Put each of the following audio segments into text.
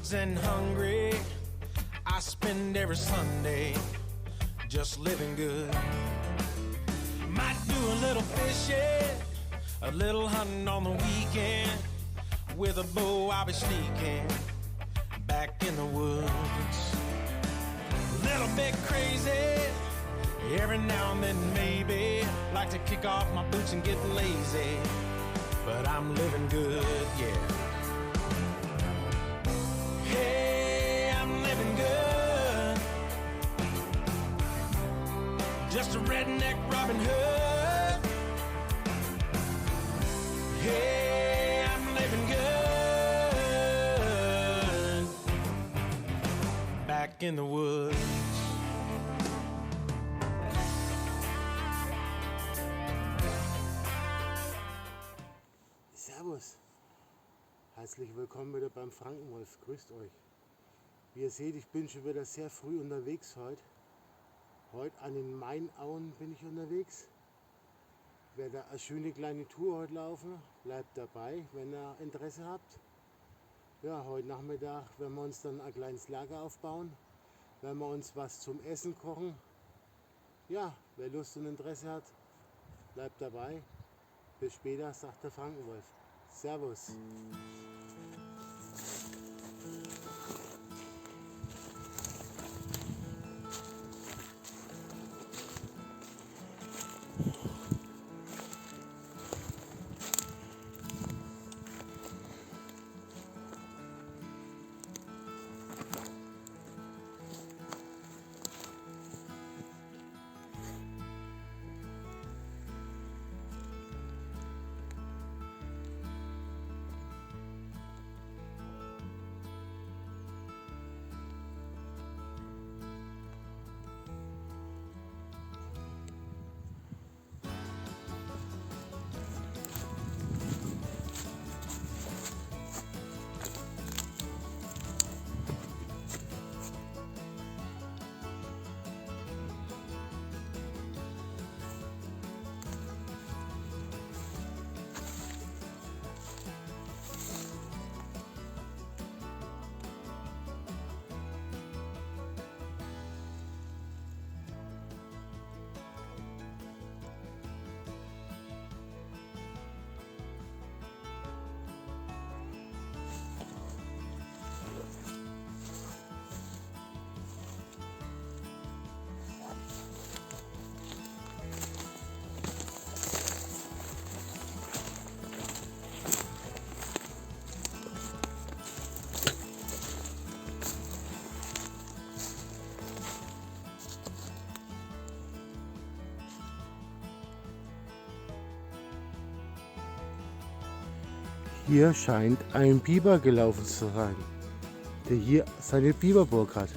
kids and hungry. I spend every Sunday just living good. Might do a little fishing, a little hunting on the weekend. With a bow I'll be sneaking back in the woods. A little bit crazy, every now and then maybe. Like to kick off my boots and get lazy, but I'm living good, yeah. Hey, I'm living good. Just a redneck Robin Hood. Hey, I'm living good. Back in the woods. Servus. Herzlich willkommen wieder beim Frankenwolf. Grüßt euch. Wie ihr seht, ich bin schon wieder sehr früh unterwegs heute. Heute an den Mainauen bin ich unterwegs. Ich werde eine schöne kleine Tour heute laufen. Bleibt dabei, wenn ihr Interesse habt. Ja, heute Nachmittag werden wir uns dann ein kleines Lager aufbauen. Werden wir uns was zum Essen kochen. Ja, wer Lust und Interesse hat, bleibt dabei. Bis später, sagt der Frankenwolf. Servus. Hier scheint ein Biber gelaufen zu sein, der hier seine Biberburg hat.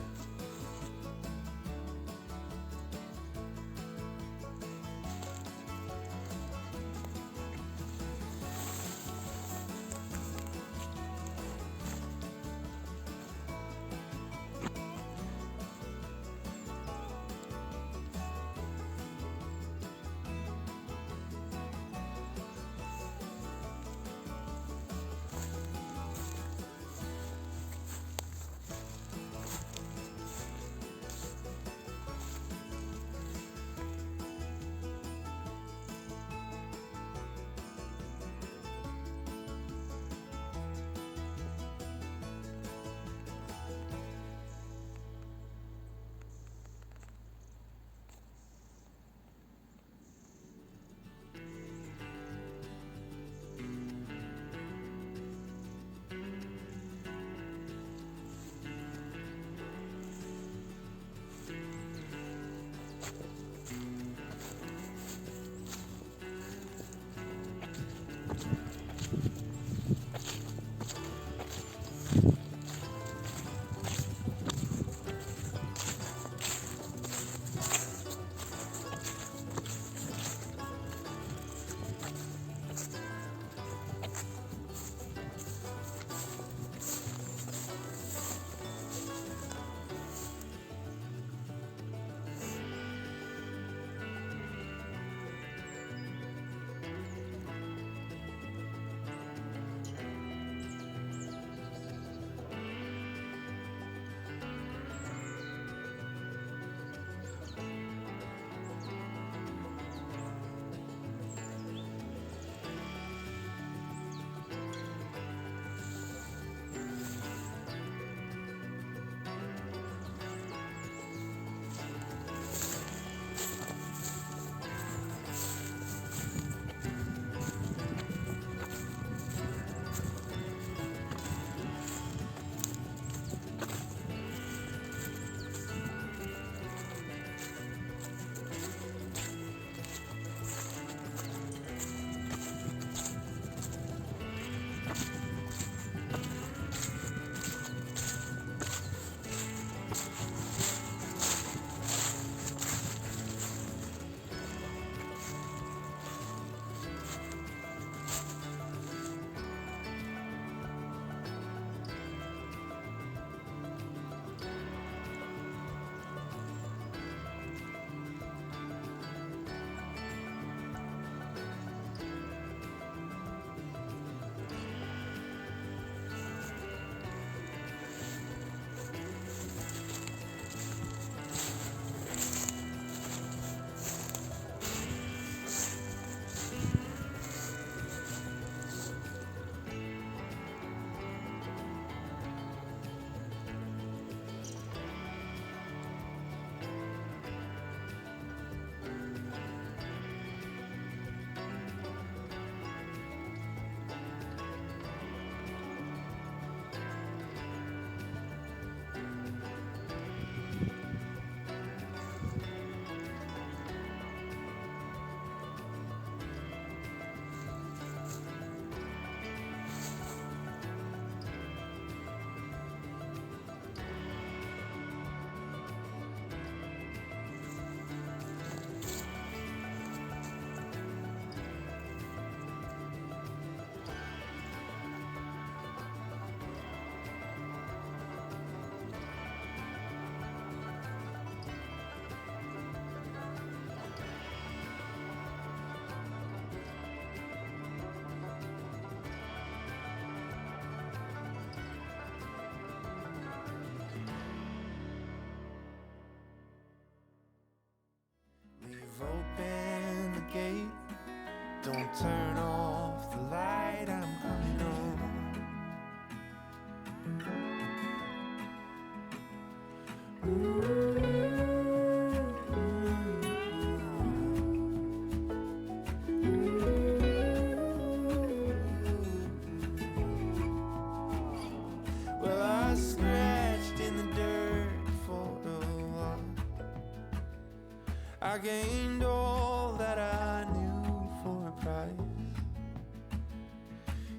I gained all that I knew for a price.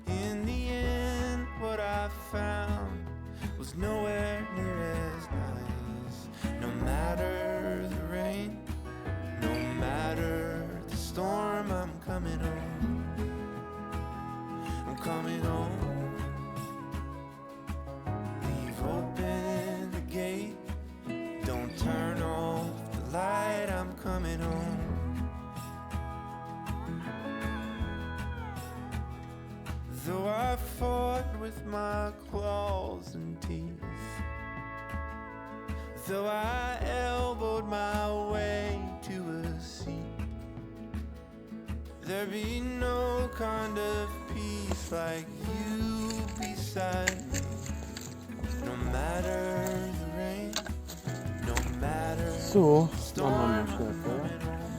In the end, what I found was nowhere near as nice. No matter the rain, no matter the storm, I'm coming home. I'm coming home. Leave open the gate, don't turn off the light, I'm coming home. Though I fought with my claws and teeth, though I elbowed my way to a seat, there be no kind of peace like you beside me. No matter the rain, no matter So, the machen wir storm, mal schnell I'm Feuer. coming home.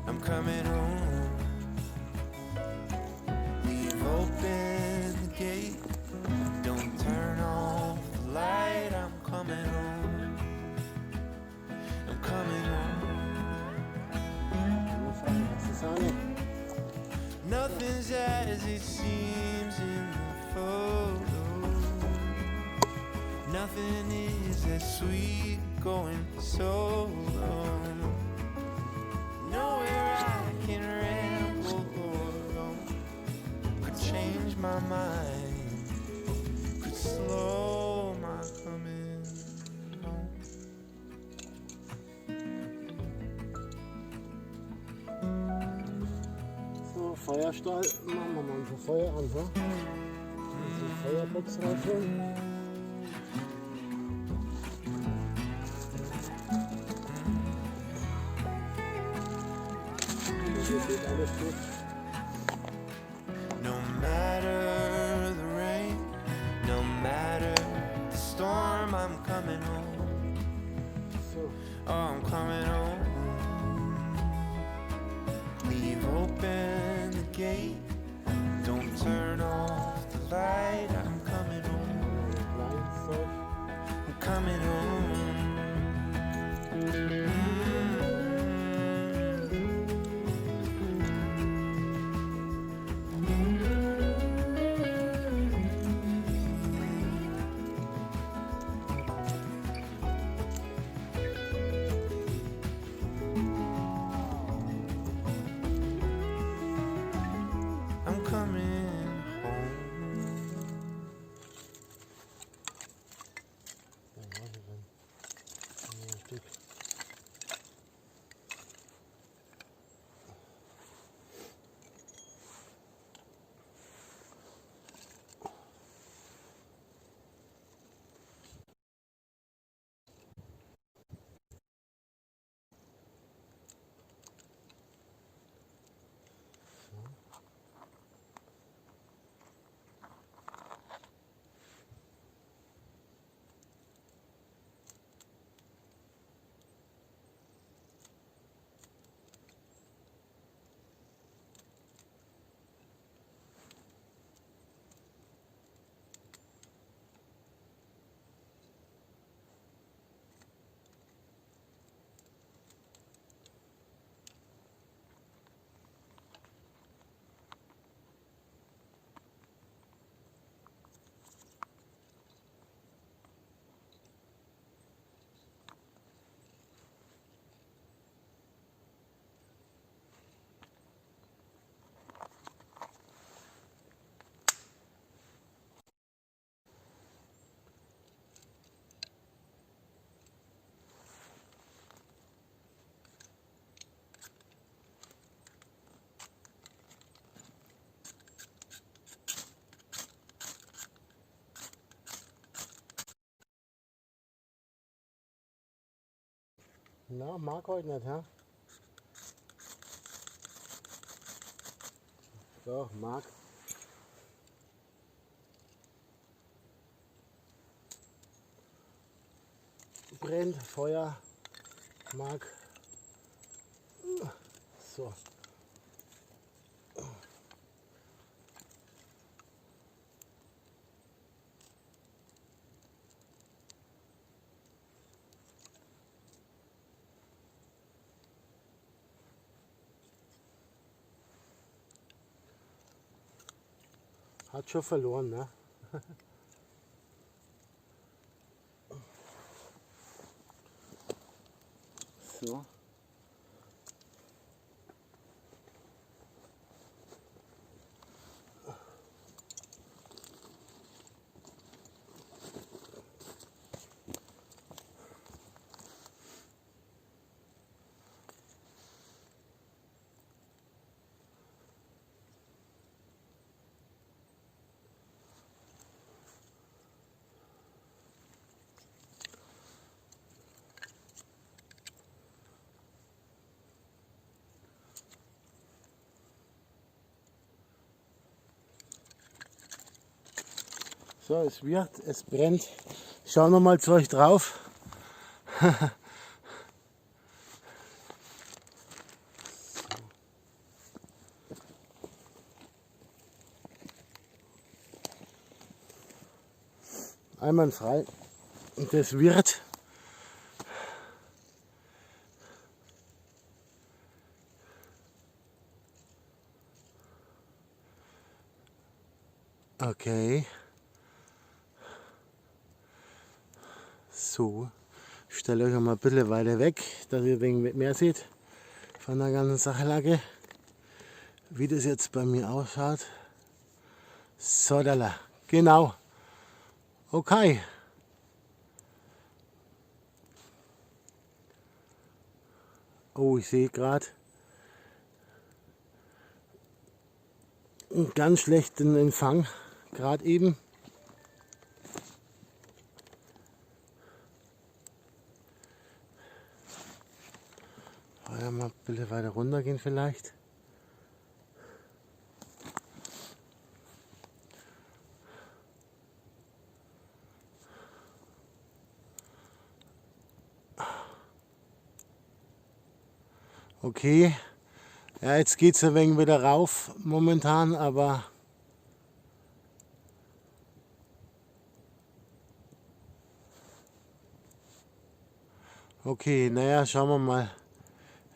I'm coming home. Leave open the gate, don't turn off the light, I'm coming home. I'm coming home. Nothing's as it seems in the photo. Nothing is as sweet going solo. Nowhere I can ramble or roam could change my mind, could slow my coming home. So, Feuerstahl, machen wir mal unser Feuer an, so. Unsere Feuerbox rausholen. Hier geht alles gut. No matter the rain, no matter the storm, I'm coming home. So, Oh, I'm coming home. Leave open the gate, don't turn off the light, I'm coming home. Kleinzeug. I'm coming home. I'm coming home. Ja, warte dann. Noch ein Stück. Na, mag heute nicht, hä? Doch, mag. Brennt, Feuer, mag. So. Hat schon verloren, ne? So. So, es wird, es brennt. Schauen wir mal zu euch drauf. Einwandfrei. Und das wird. Okay. So, ich stelle euch mal ein bisschen weiter weg, dass ihr ein wenig mehr seht von der ganzen Sachlage, wie das jetzt bei mir ausschaut. So, da, genau. Okay. Oh, ich sehe gerade einen ganz schlechten Empfang, gerade eben. Ja, mal ein bisschen weiter runter gehen vielleicht. Okay, ja, jetzt geht es ein wenig wieder rauf momentan, aber okay, naja, schauen wir mal.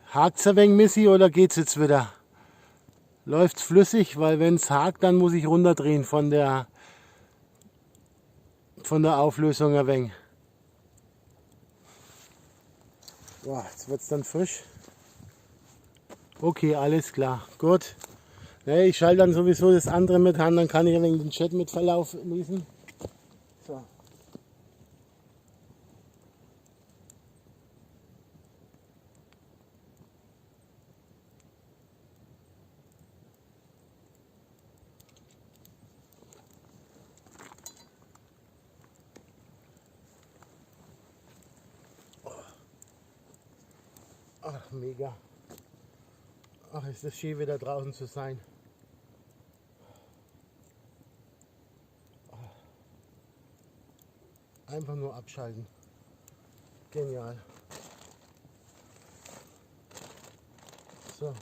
Hakt es ein wenig, Missy, oder geht es jetzt wieder? Läuft flüssig, weil wenn es hakt, dann muss ich runterdrehen von der Auflösung ein wenig. Boah, jetzt wird es dann frisch. Okay, alles klar, gut. Ne, ich schalte dann sowieso das andere mit an, dann kann ich ein wenig den Chat mit Verlauf lesen. So. Ach, mega. Ach, ist das schön, wieder draußen zu sein. Einfach nur abschalten. Genial. So.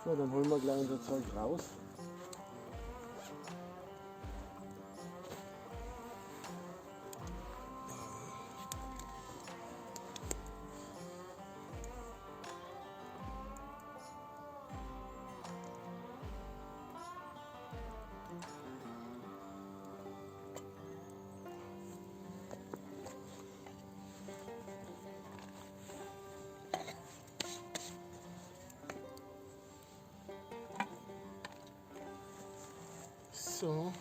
So, dann holen wir gleich unser Zeug raus. So.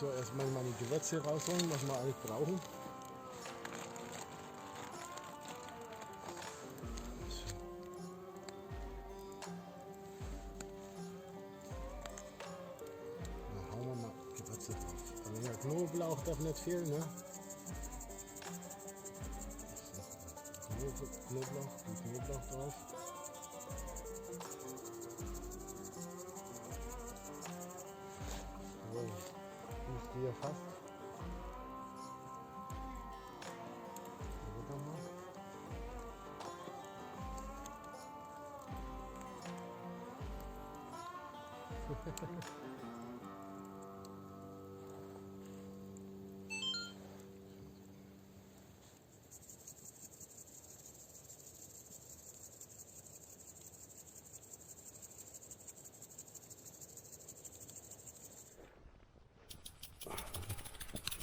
So, erstmal meine Gewürze rausholen, was wir alles brauchen. Dann hauen wir mal Gewürze drauf. Ein wenig Knoblauch darf nicht fehlen, ne? Knoblauch drauf. So, müsste hier fast.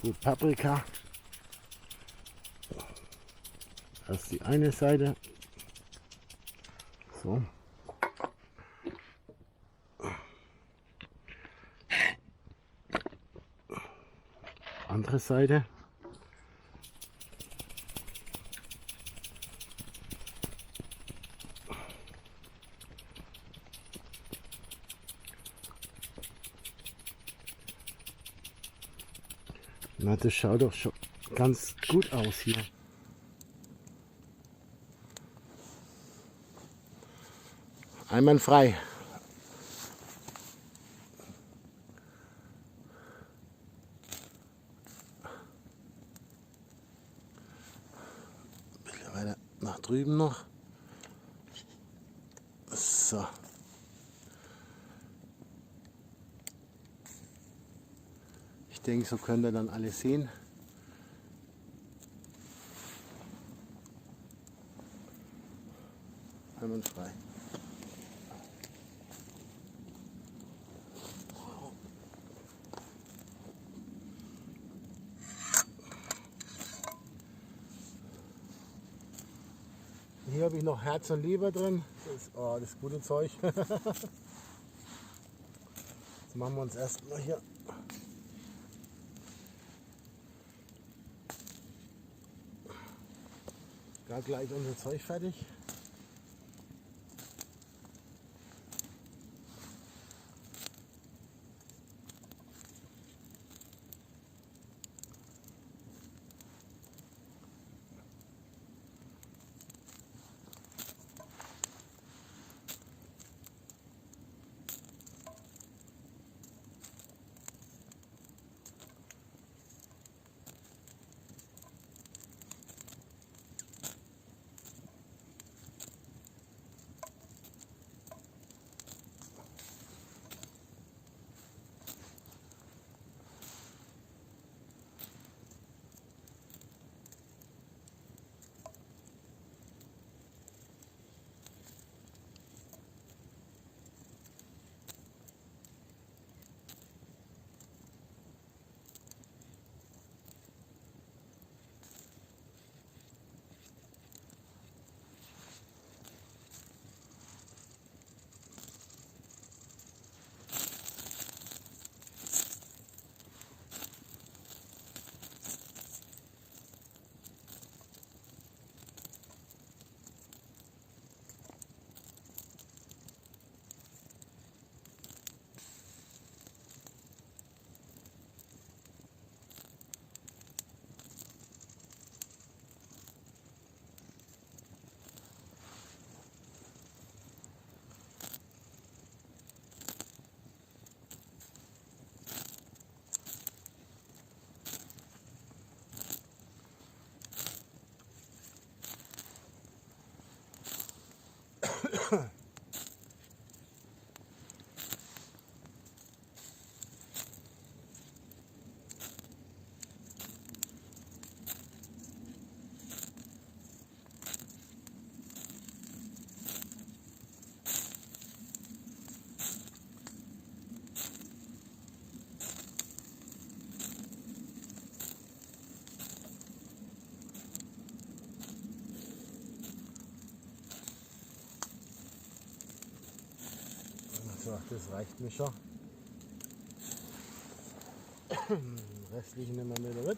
Gut, Paprika. Das ist die eine Seite. So. Andere Seite. Na, das schaut doch schon ganz gut aus hier. Einwandfrei. Ein bisschen weiter nach drüben noch. So. Ich denke, so könnt ihr dann alles sehen. Einwandfrei. Hier habe ich noch Herz und Leber drin. Das ist gute Zeug. Jetzt machen wir uns erstmal hier. Gar gleich unser Zeug fertig. So, das reicht mir schon. Restlichen nehmen wir wieder mit.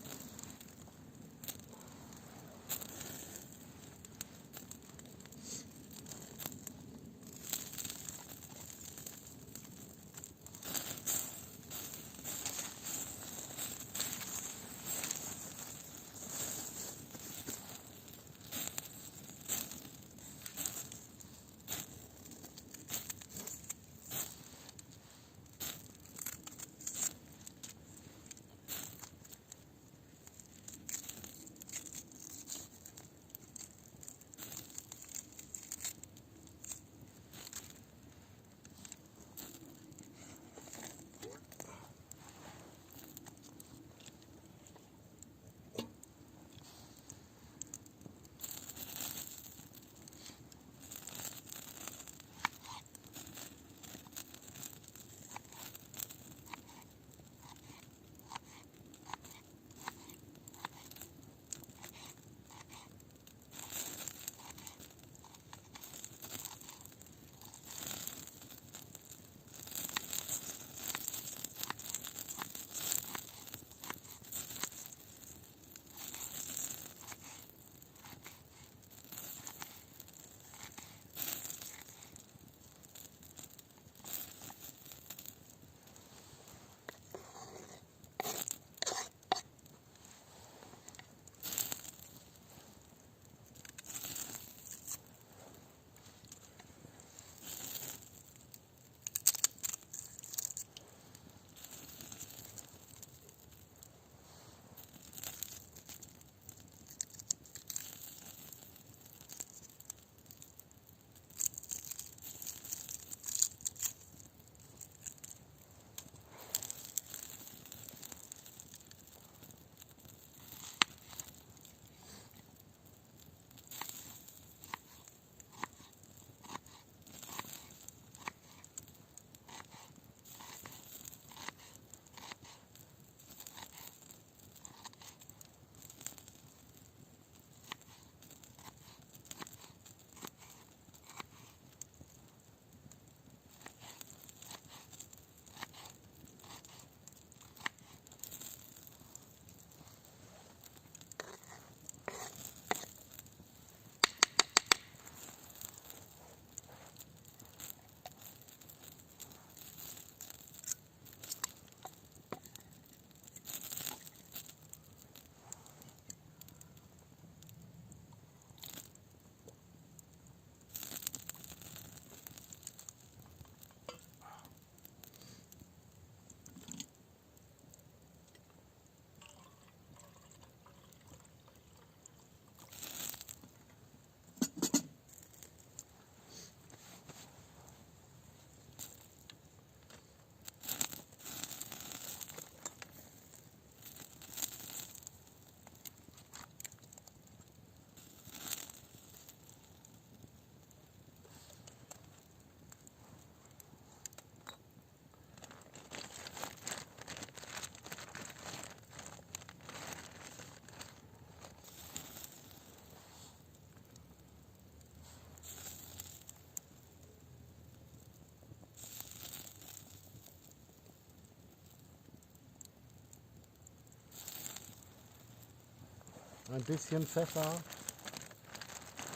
Ein bisschen Pfeffer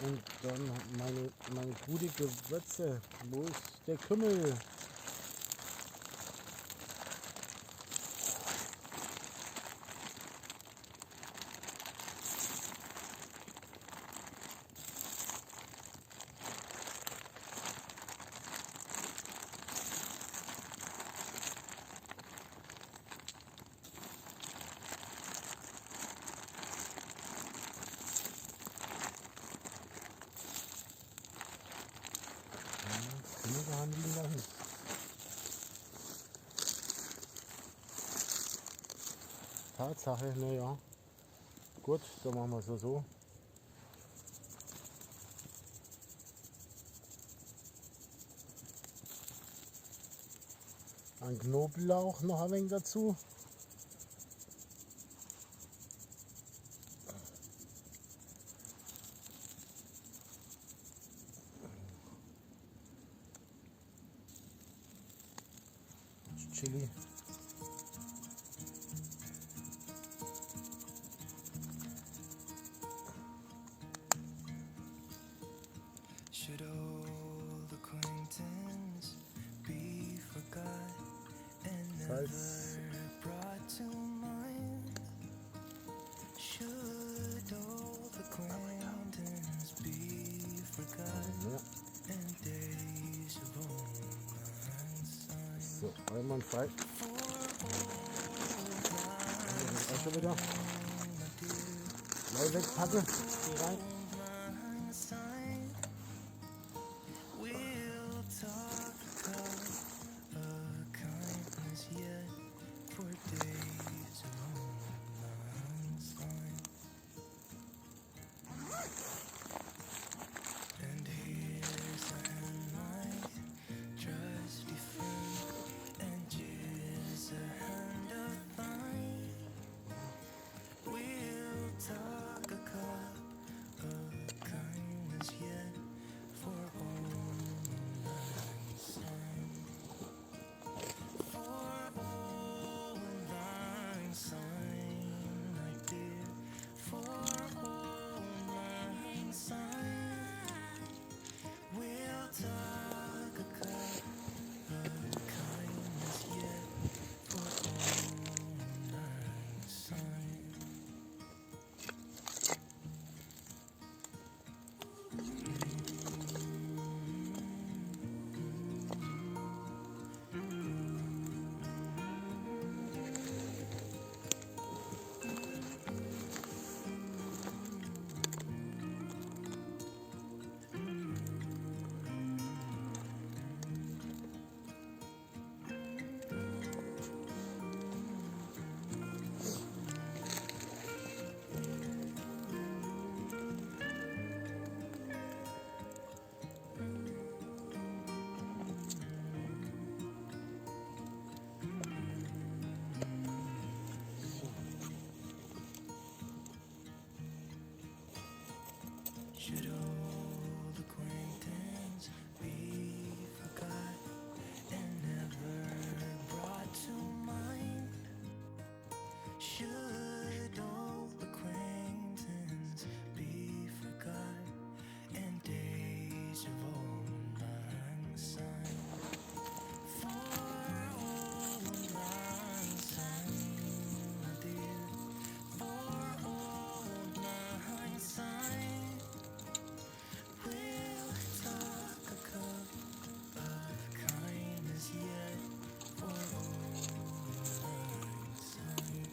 und dann meine gute Gewürze. Wo ist der Kümmel? Tatsache, naja. Gut, dann machen wir es so. Ein Knoblauch noch ein wenig dazu. Chili. Falls. Ja. So, einwandfrei. Auch schon wieder. Neu wegpacken. Hier rein. Should old acquaintance be forgot and never brought to mind? Should old acquaintance be forgot and days of old lang syne? For old lang syne, dear, for old lang syne. We'll talk a cup of kindness yet for old lang syne.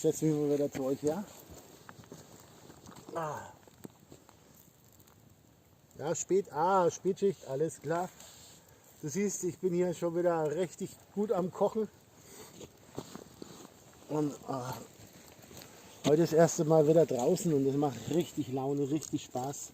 setze mich mal wieder zu euch her. Ja, Spätschicht, alles klar. Du siehst, ich bin hier schon wieder richtig gut am Kochen. Und heute das erste Mal wieder draußen und das macht richtig Laune, richtig Spaß.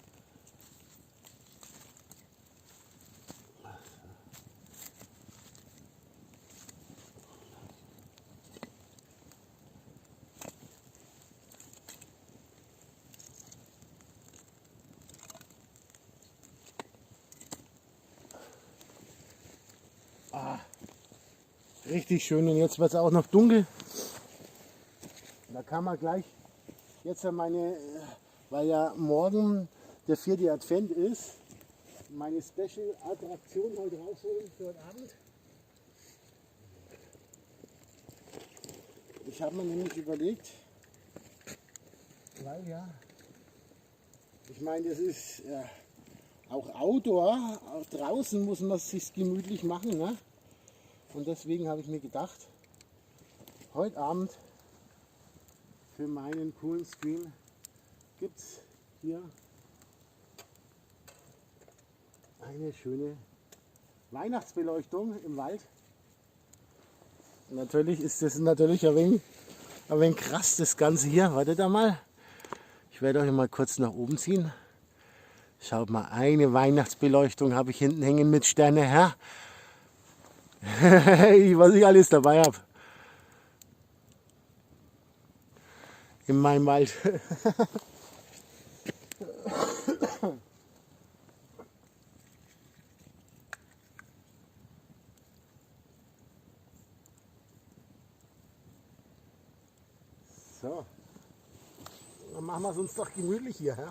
Richtig schön, und jetzt wird es auch noch dunkel. Da kann man gleich jetzt weil ja morgen der 4. Advent ist, meine Special-Attraktion heute rausholen für heute Abend. Ich habe mir nämlich überlegt, weil ja, ich meine, das ist auch Outdoor, auch draußen muss man es sich gemütlich machen, ne? Und deswegen habe ich mir gedacht, heute Abend für meinen coolen Stream gibt es hier eine schöne Weihnachtsbeleuchtung im Wald. Natürlich ist das ein wenig krass, das Ganze hier. Wartet da mal. Ich werde euch mal kurz nach oben ziehen. Schaut mal, eine Weihnachtsbeleuchtung habe ich hinten hängen mit Sterne her. Was ich alles dabei habe. In meinem Wald. So. Dann machen wir es uns doch gemütlich hier. Ja?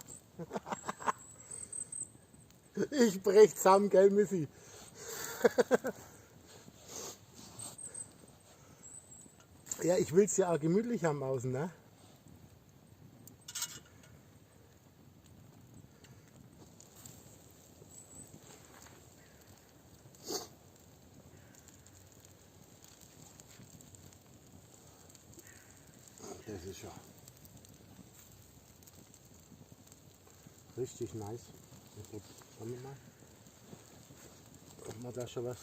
Ich brech zusammen, gell, Missy? Ja, ich will es ja auch gemütlich haben außen, ne? Das ist schon richtig nice. Gut, schauen wir mal. Ob wir da schon was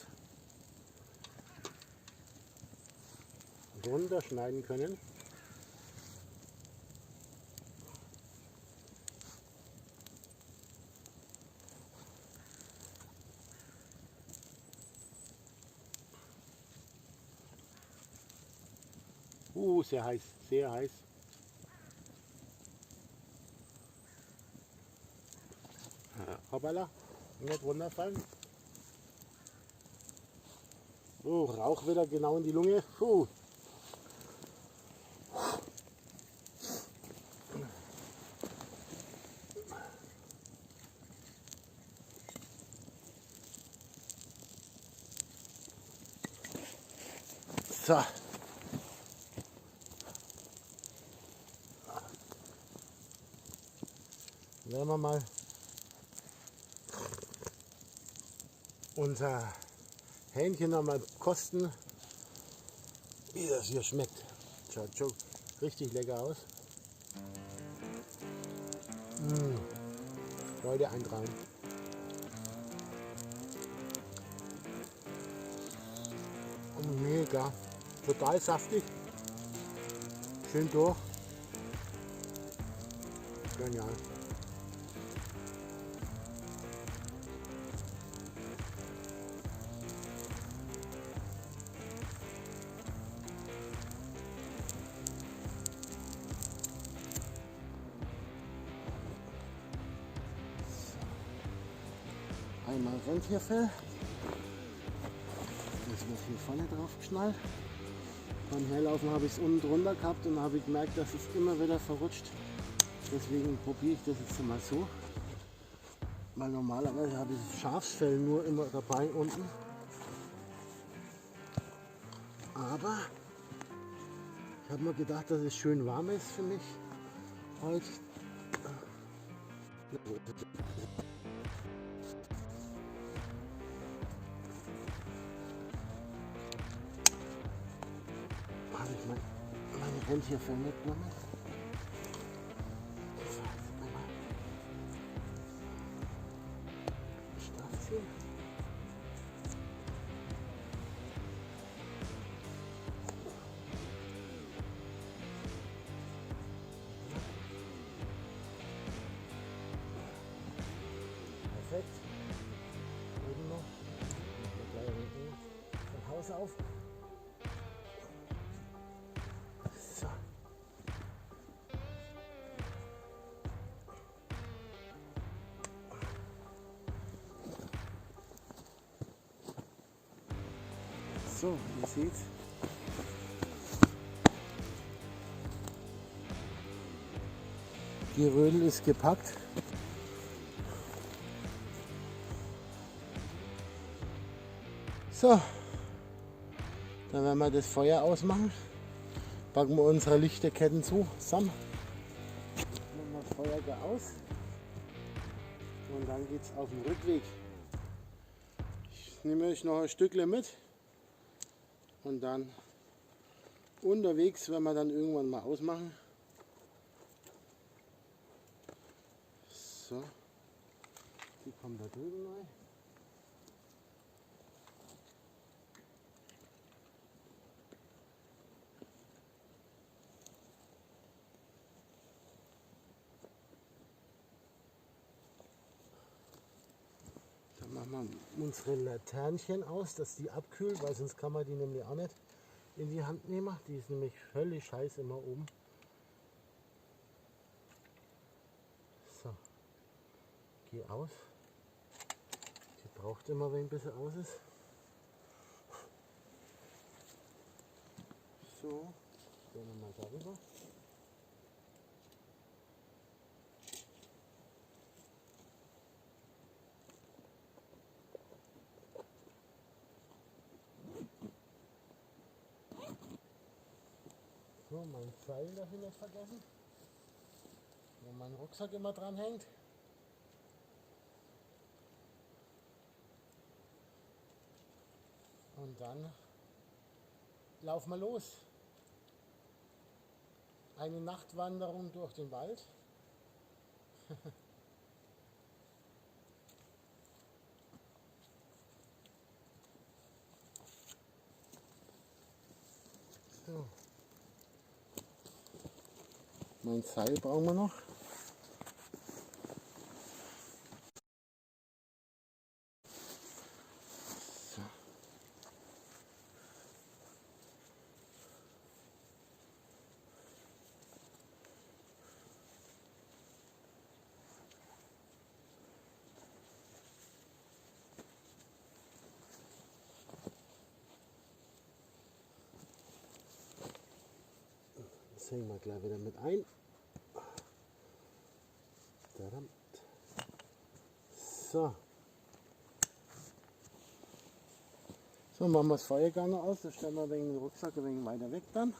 runterschneiden können. Sehr heiß, sehr heiß. Hoppala, nicht runterfallen. Oh, Rauch wieder genau in die Lunge. Puh. So. Werden wir mal unser Hähnchen noch mal kosten, wie das hier schmeckt. Schaut schon richtig lecker aus. Leute, eintragen. Mega, total saftig, schön durch, genial. Einmal Rentierfell. Das wird hier vorne drauf geschnallt. Beim Herlaufen habe ich es unten drunter gehabt und habe ich gemerkt, dass es immer wieder verrutscht. Deswegen probiere ich das jetzt mal so. Weil normalerweise habe ich das Schafsfell nur immer dabei unten. Aber ich habe mir gedacht, dass es schön warm ist für mich heute. Habe ich meine Rentierfell mitgenommen. Strafziehen. Perfekt. Oben noch. Gleich hinten von Haus auf. So. So, ihr seht. Die Rödel ist gepackt. So, dann werden wir das Feuer ausmachen. Packen wir unsere Lichterketten zusammen. Machen wir das Feuer aus. Und dann geht es auf den Rückweg. Ich nehme euch noch ein Stückchen mit. Und dann unterwegs werden wir dann irgendwann mal ausmachen. So, die kommen da drüben rein. Machen wir unsere Laternchen aus, dass die abkühlt, weil sonst kann man die nämlich auch nicht in die Hand nehmen. Die ist nämlich völlig scheiße immer oben. So, geh aus. Die braucht immer, wenn ein bisschen aus ist. So, stellen wir mal darüber. So, mein Seil darf ich nicht vergessen, wo mein Rucksack immer dran hängt. Und dann laufen wir los. Eine Nachtwanderung durch den Wald. So. Mein Seil brauchen wir noch. So. Das hängen wir gleich wieder mit ein. So. So, machen wir das Feuergarn aus. Das stellen wir wegen den Rucksack ein wenig weiter weg dann.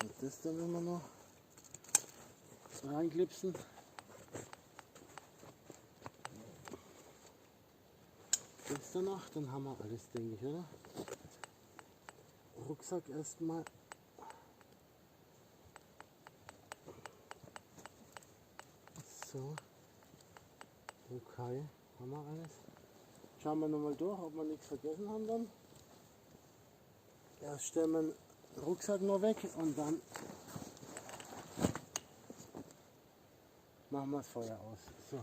Und das dann immer noch reinklipsen. Das danach, dann haben wir alles, denke ich, oder? Rucksack erstmal. So. Okay, haben wir alles. Schauen wir nochmal durch, ob wir nichts vergessen haben dann. Erst stellen wir den Rucksack noch weg und dann machen wir das Feuer aus. So.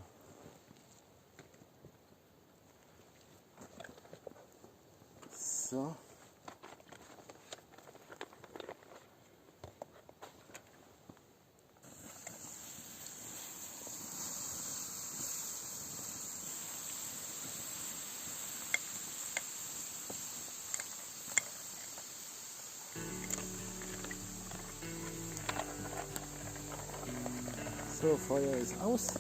So. So, Feuer ist aus.